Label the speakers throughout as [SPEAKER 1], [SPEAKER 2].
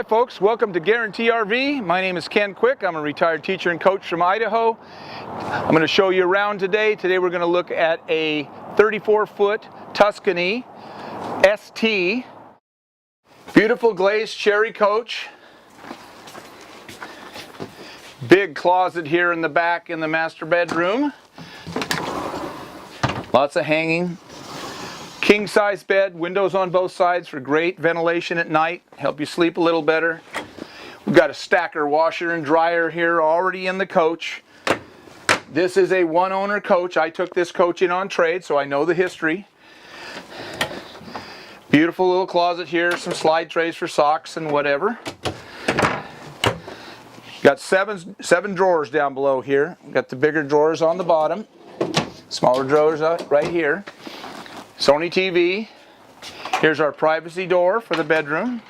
[SPEAKER 1] folks, welcome to Guaranty RV. My name is Ken.Quick. I'm a retired teacher and coach from Idaho. I'm going to show you around today. Today we're going to look at a 34-foot Tuscany ST. Beautiful glazed cherry coach. Big closet here in the back in the master bedroom. Lots of hanging. King size bed, windows on both sides for great ventilation at night, help you sleep a little better. We've got a stacker washer and dryer here already in the coach. This is a one owner coach. I took this coach in on trade, so I know the history. Beautiful little closet here, some slide trays for socks and whatever. Got seven drawers down below here. Got the bigger drawers on the bottom, smaller drawers right here. Sony TV. Here's our privacy door for the bedroom.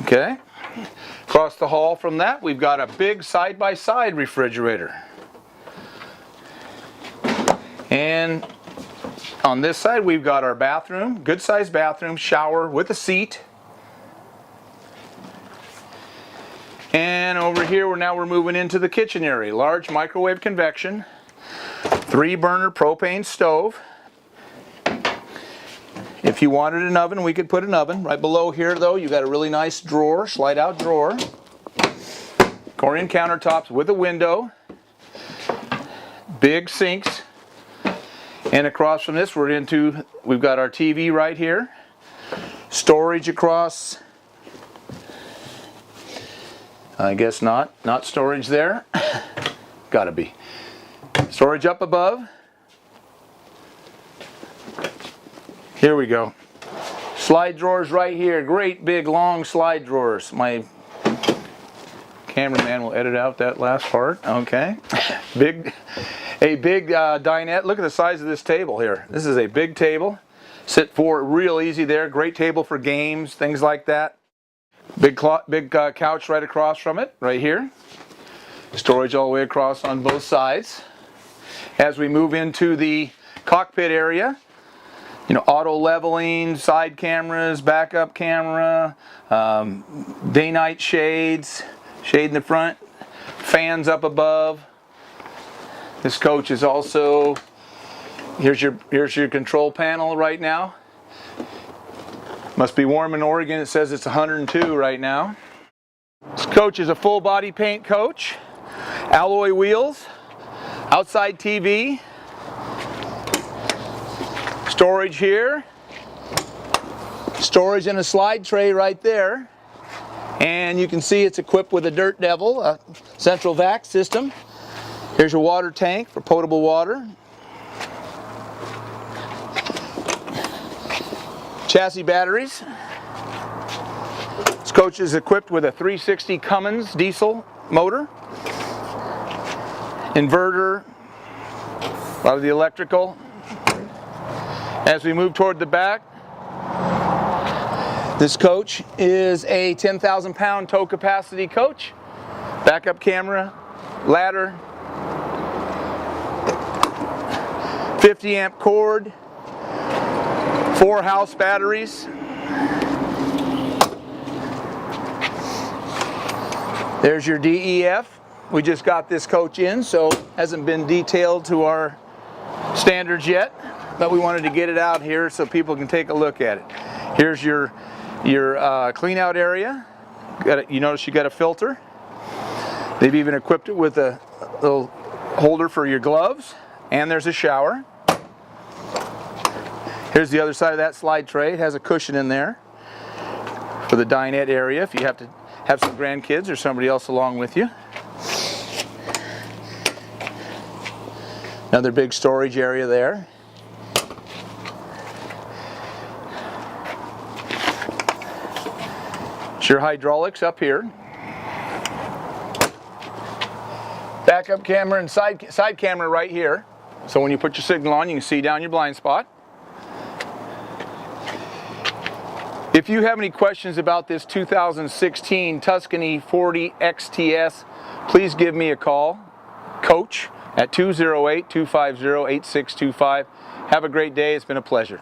[SPEAKER 1] Okay. Across the hall from that, we've got a big side-by-side refrigerator. And on this side, we've got our bathroom, good-sized bathroom, shower with a seat. And over here, we're moving into the kitchen area. Large microwave convection. 3-burner propane stove. If you wanted an oven, we could put an oven. Right below here though, you got a really nice drawer, slide out drawer. Corian countertops with a window. Big sinks. And across from this we've got our TV right here. Storage across. I guess not storage there. Gotta be. Storage up above. Here we go. Slide drawers right here. Great big long slide drawers. My cameraman will edit out that last part. Okay. A big dinette. Look at the size of this table here. This is a big table. Sit for real easy there. Great table for games, things like that. Big couch right across from it, right here. Storage all the way across on both sides. As we move into the cockpit area, auto leveling, side cameras, backup camera, day-night shades, shade in the front, fans up above. This coach is also, here's your control panel right now. Must be warm in Oregon. It says it's 102 right now. This coach is a full body paint coach, alloy wheels. Outside TV, storage here, storage in a slide tray right there, and you can see it's equipped with a Dirt Devil, a central vac system. Here's your water tank for potable water. Chassis batteries. This coach is equipped with a 360 Cummins diesel motor. Inverter, a lot of the electrical. As we move toward the back, this coach is a 10,000-pound tow capacity coach. Backup camera, ladder, 50-amp cord, 4 house batteries. There's your DEF. We just got this coach in, so hasn't been detailed to our standards yet, but we wanted to get it out here so people can take a look at it. Here's your clean out area. You notice you got a filter. They've even equipped it with a little holder for your gloves, and there's a shower. Here's the other side of that slide tray. It has a cushion in there for the dinette area if you have to have some grandkids or somebody else along with you. Another big storage area there. It's your hydraulics up here. Backup camera and side camera right here. So when you put your signal on, you can see down your blind spot. If you have any questions about this 2016 Tuscany 40 XTS, please give me a call, Coach, at 208-250-8625. Have a great day. It's been a pleasure.